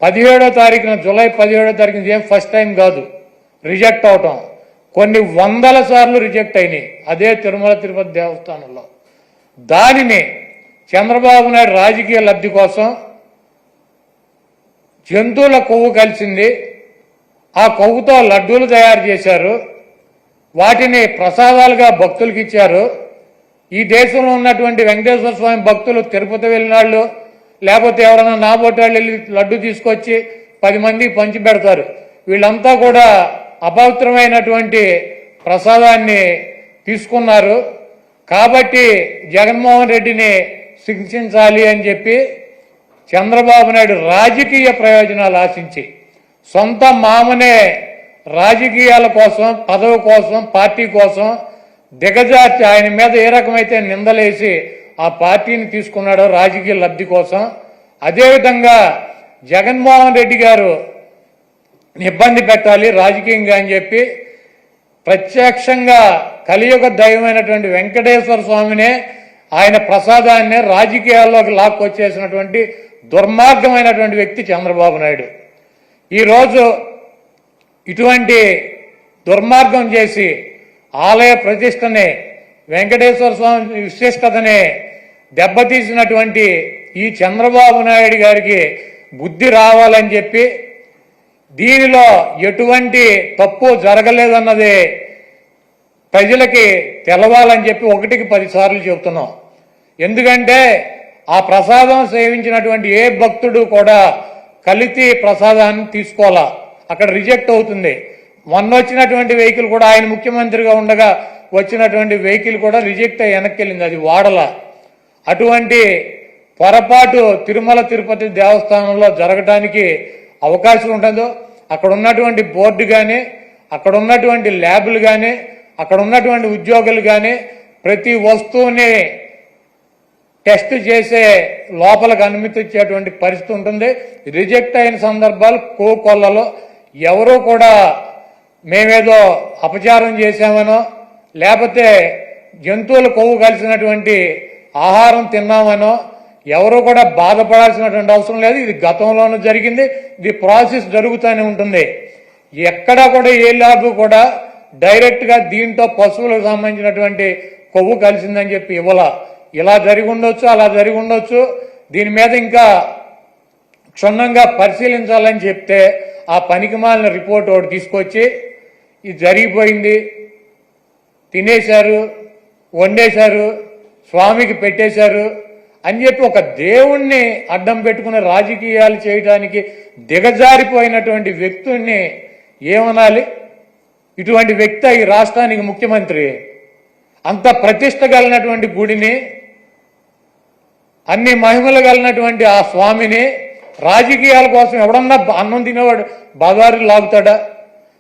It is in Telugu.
17వ తారీఖున జూలై 17వ తారీఖున ఏం ఫస్ట్ టైం కాదు రిజెక్ట్ అవటం, కొన్ని వందల సార్లు రిజెక్ట్ అయినాయి అదే తిరుమల తిరుపతి దేవస్థానంలో. దానిని చంద్రబాబు నాయుడు రాజకీయ లబ్ధి కోసం జంతువుల కొవ్వు కలిసింది, ఆ కొవ్వుతో లడ్డూలు తయారు చేశారు, వాటిని ప్రసాదాలుగా భక్తులకు ఇచ్చారు. ఈ దేశంలో ఉన్నటువంటి వెంకటేశ్వర స్వామి భక్తులు తిరుపతి వెళ్ళినాళ్ళు లేకపోతే ఎవరైనా నాబోటాళ్ళు వెళ్ళి లడ్డు తీసుకొచ్చి 10 మందికి పంచి పెడతారు. వీళ్ళంతా కూడా అపవిత్రమైనటువంటి ప్రసాదాన్ని తీసుకున్నారు. కాబట్టి జగన్మోహన్ రెడ్డిని శిక్షించాలి అని చెప్పి చంద్రబాబు నాయుడు రాజకీయ ప్రయోజనాలు ఆశించి సొంత మామనే రాజకీయాల కోసం, పదవి కోసం, పార్టీ కోసం దిగజార్చి ఆయన మీద ఏ రకమైతే నిందలేసి ఆ పార్టీని తీసుకున్నాడో రాజకీయ లబ్ధి కోసం, అదేవిధంగా జగన్మోహన్ రెడ్డి గారు ఇబ్బంది పెట్టాలి రాజకీయంగా అని చెప్పి ప్రత్యక్షంగా కలియుగ దైవమైనటువంటి వెంకటేశ్వర స్వామినే ఆయన ప్రసాదాన్నే రాజకీయాల్లోకి లాక్కొచ్చేసినటువంటి దుర్మార్గమైనటువంటి వ్యక్తి చంద్రబాబు నాయుడు. ఈరోజు ఇటువంటి దుర్మార్గం చేసి ఆలయ ప్రతిష్టని, వెంకటేశ్వర స్వామి విశిష్టతని దెబ్బతీసినటువంటి ఈ చంద్రబాబు నాయుడు గారికి బుద్ధి రావాలని చెప్పి, దీనిలో ఎటువంటి తప్పు జరగలేదన్నది ప్రజలకి తెలవాలని చెప్పి 1కి 10 సార్లు చెబుతున్నాం. ఎందుకంటే ఆ ప్రసాదం సేవించినటువంటి ఏ భక్తుడు కూడా కల్తీ ప్రసాదాన్ని తీసుకోవాలా, అక్కడ రిజెక్ట్ అవుతుంది. మొన్న వచ్చినటువంటి వెహికల్ కూడా ఆయన ముఖ్యమంత్రిగా ఉండగా వచ్చినటువంటి వెహికల్ కూడా రిజెక్ట్ అయ్యి వెనక్కి వెళ్ళింది, అది వాడల. అటువంటి పొరపాటు తిరుమల తిరుపతి దేవస్థానంలో జరగడానికి అవకాశం ఉంటుందో, అక్కడ ఉన్నటువంటి బోర్డు కానీ, అక్కడ ఉన్నటువంటి ల్యాబులు కానీ, అక్కడ ఉన్నటువంటి ఉద్యోగులు కానీ ప్రతి వస్తువుని టెస్ట్ చేసే లోపలికి అనుమతి ఇచ్చేటువంటి పరిస్థితి ఉంటుంది. రిజెక్ట్ అయిన సందర్భాలు కోకొల్లలో ఎవరూ కూడా మేమేదో అపచారం చేశామనో లేకపోతే జంతువులు కొవ్వు కలిసినటువంటి ఆహారం తిన్నామనో ఎవరు కూడా బాధపడాల్సినటువంటి అవసరం లేదు. ఇది గతంలోనూ జరిగింది, ఇది ప్రాసెస్ జరుగుతూనే ఉంటుంది. ఎక్కడా కూడా ఏ ల్యాబ్ కూడా డైరెక్ట్గా దీంట్లో పశువులకు సంబంధించినటువంటి కొవ్వు కలిసిందని చెప్పి ఇవ్వాల. ఇలా జరిగి ఉండొచ్చు, అలా జరిగి ఉండొచ్చు, దీని మీద ఇంకా క్షుణ్ణంగా పరిశీలించాలని చెప్తే ఆ పనికిమాలిన రిపోర్ట్ ఒకటి తీసుకొచ్చి ఇది జరిగిపోయింది, తినేశారు, వండేశారు, స్వామికి పెట్టేశారు అని చెప్పి ఒక దేవుణ్ణి అడ్డం పెట్టుకునే రాజకీయాలు చేయడానికి దిగజారిపోయినటువంటి వ్యక్తుల్ని ఏమనాలి? ఇటువంటి వ్యక్తి ఈ రాష్ట్రానికి ముఖ్యమంత్రి. అంత ప్రతిష్ట కలిగినటువంటి గుడిని, అన్ని మహిమలు కలిగినటువంటి ఆ స్వామిని రాజకీయాల కోసం ఎవడన్నా అన్నం తినేవాడు బజారు లాగుతాడా?